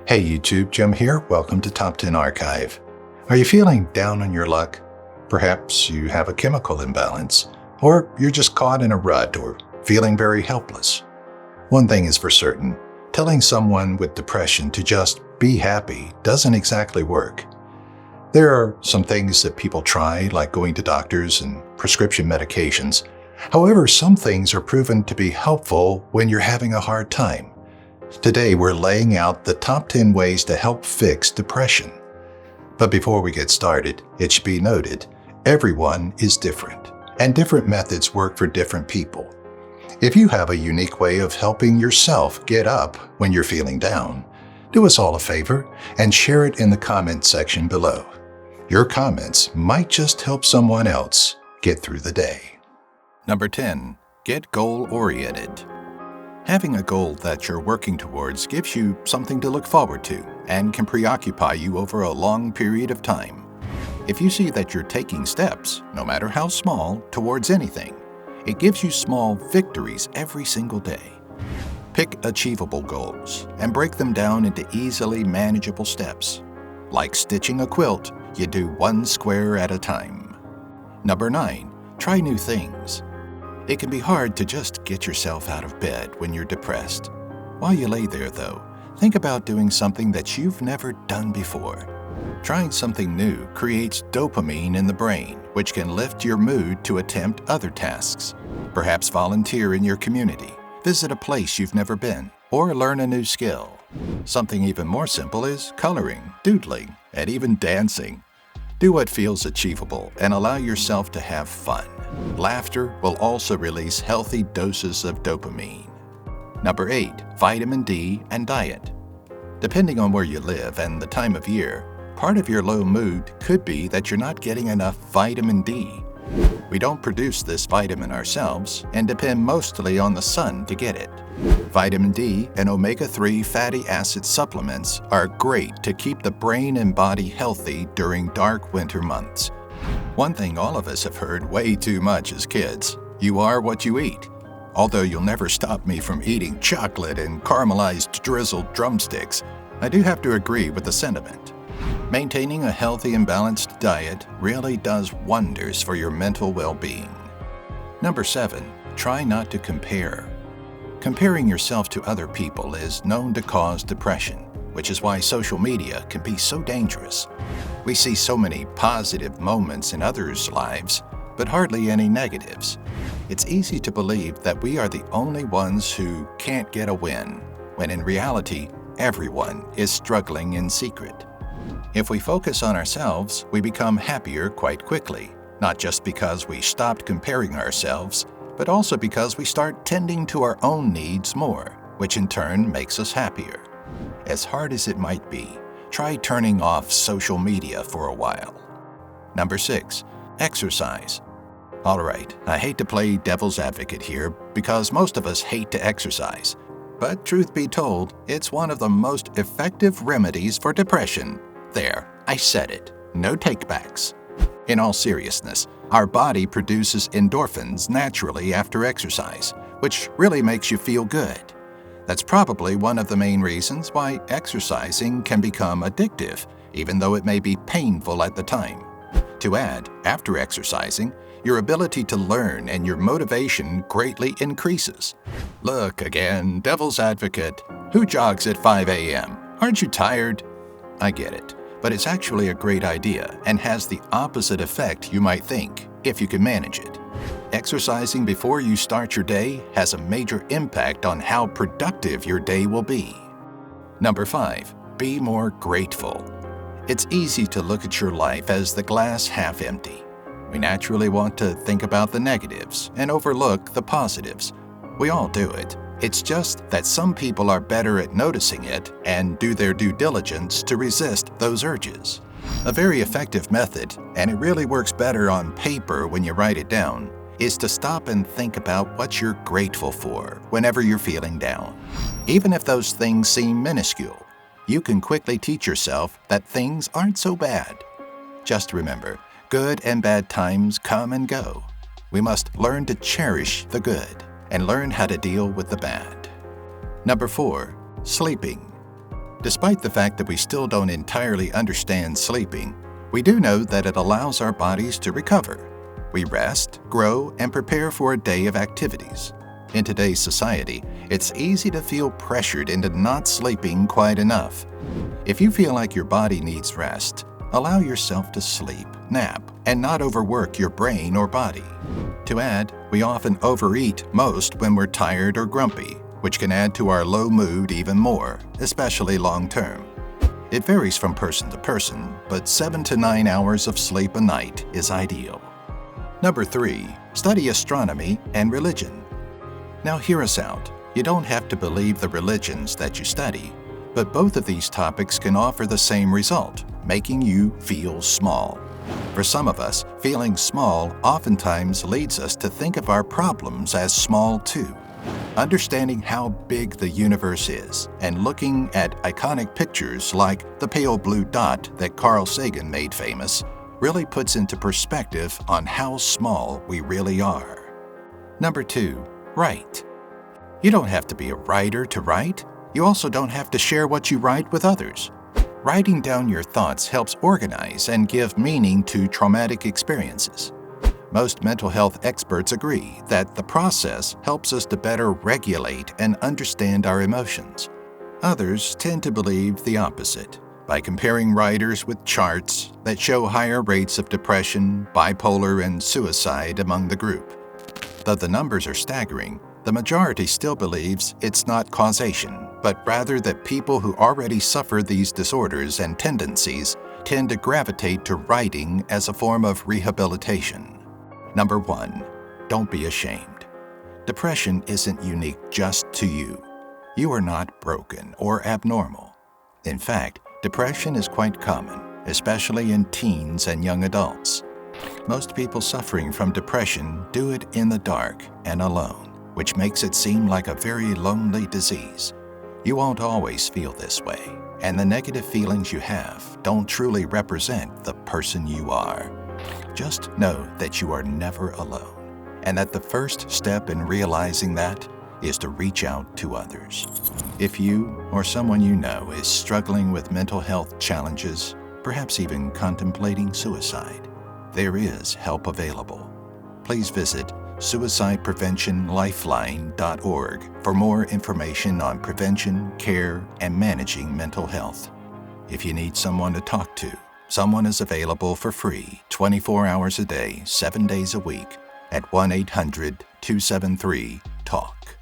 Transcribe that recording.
Hey YouTube, Jim here. Welcome to Top 10 Archive. Are you feeling down on your luck? Perhaps you have a chemical imbalance, or you're just caught in a rut or feeling very helpless. One thing is for certain, telling someone with depression to just be happy doesn't exactly work. There are some things that people try, like going to doctors and prescription medications. However, some things are proven to be helpful when you're having a hard time. Today, we're laying out the top 10 ways to help fix depression. But before we get started, it should be noted, everyone is different, and different methods work for different people. If you have a unique way of helping yourself get up when you're feeling down, do us all a favor and share it in the comment section below. Your comments might just help someone else get through the day. Number 10. Get goal-oriented. Having a goal that you're working towards gives you something to look forward to and can preoccupy you over a long period of time. If you see that you're taking steps, no matter how small, towards anything, it gives you small victories every single day. Pick achievable goals and break them down into easily manageable steps. Like stitching a quilt, you do one square at a time. Number 9. Try new things. It can be hard to just get yourself out of bed when you're depressed. While you lay there, though, think about doing something that you've never done before. Trying something new creates dopamine in the brain, which can lift your mood to attempt other tasks. Perhaps volunteer in your community, visit a place you've never been, or learn a new skill. Something even more simple is coloring, doodling, and even dancing. Do what feels achievable and allow yourself to have fun. Laughter will also release healthy doses of dopamine. Number 8. Vitamin D and diet. Depending on where you live and the time of year, part of your low mood could be that you're not getting enough vitamin D. We don't produce this vitamin ourselves and depend mostly on the sun to get it. Vitamin D and omega-3 fatty acid supplements are great to keep the brain and body healthy during dark winter months. One thing all of us have heard way too much as kids: you are what you eat. Although you'll never stop me from eating chocolate and caramelized drizzled drumsticks, I do have to agree with the sentiment. Maintaining a healthy and balanced diet really does wonders for your mental well-being. Number 7. Try not to compare. Comparing yourself to other people is known to cause depression, which is why social media can be so dangerous. We see so many positive moments in others' lives, but hardly any negatives. It's easy to believe that we are the only ones who can't get a win, when in reality, everyone is struggling in secret. If we focus on ourselves, we become happier quite quickly, not just because we stopped comparing ourselves, but also because we start tending to our own needs more, which in turn makes us happier. As hard as it might be, try turning off social media for a while. Number 6. Exercise. Alright, I hate to play devil's advocate here because most of us hate to exercise. But truth be told, it's one of the most effective remedies for depression. There, I said it. No takebacks. In all seriousness, our body produces endorphins naturally after exercise, which really makes you feel good. That's probably one of the main reasons why exercising can become addictive, even though it may be painful at the time. To add, after exercising, your ability to learn and your motivation greatly increases. Look again, devil's advocate. Who jogs at 5 a.m.? Aren't you tired? I get it, but it's actually a great idea and has the opposite effect you might think, if you can manage it. Exercising before you start your day has a major impact on how productive your day will be. Number 5. Be more grateful. It's easy to look at your life as the glass half empty. We naturally want to think about the negatives and overlook the positives. We all do it. It's just that some people are better at noticing it and do their due diligence to resist those urges. A very effective method, and it really works better on paper when you write it down, is to stop and think about what you're grateful for whenever you're feeling down. Even if those things seem minuscule, you can quickly teach yourself that things aren't so bad. Just remember, good and bad times come and go. We must learn to cherish the good and learn how to deal with the bad. Number 4. Sleeping. Despite the fact that we still don't entirely understand sleeping, we do know that it allows our bodies to recover. We rest, grow, and prepare for a day of activities. In today's society, it's easy to feel pressured into not sleeping quite enough. If you feel like your body needs rest, allow yourself to sleep, nap, and not overwork your brain or body. To add, we often overeat most when we're tired or grumpy, which can add to our low mood even more, especially long term. It varies from person to person, but 7 to 9 hours of sleep a night is ideal. Number 3, study astronomy and religion. Now hear us out. You don't have to believe the religions that you study, but both of these topics can offer the same result, making you feel small. For some of us, feeling small oftentimes leads us to think of our problems as small too. Understanding how big the universe is and looking at iconic pictures like the pale blue dot that Carl Sagan made famous really puts into perspective on how small we really are. Number 2, write. You don't have to be a writer to write. You also don't have to share what you write with others. Writing down your thoughts helps organize and give meaning to traumatic experiences. Most mental health experts agree that the process helps us to better regulate and understand our emotions. Others tend to believe the opposite by comparing writers with charts that show higher rates of depression, bipolar, and suicide among the group. Though the numbers are staggering, the majority still believes it's not causation, but rather that people who already suffer these disorders and tendencies tend to gravitate to writing as a form of rehabilitation. Number 1, don't be ashamed. Depression isn't unique just to you. You are not broken or abnormal. In fact, depression is quite common, especially in teens and young adults. Most people suffering from depression do it in the dark and alone, which makes it seem like a very lonely disease. You won't always feel this way, and the negative feelings you have don't truly represent the person you are. Just know that you are never alone, and that the first step in realizing that is to reach out to others. If you or someone you know is struggling with mental health challenges, perhaps even contemplating suicide, there is help available. Please visit suicidepreventionlifeline.org for more information on prevention, care, and managing mental health. If you need someone to talk to, someone is available for free 24 hours a day, 7 days a week at 1-800-273-TALK.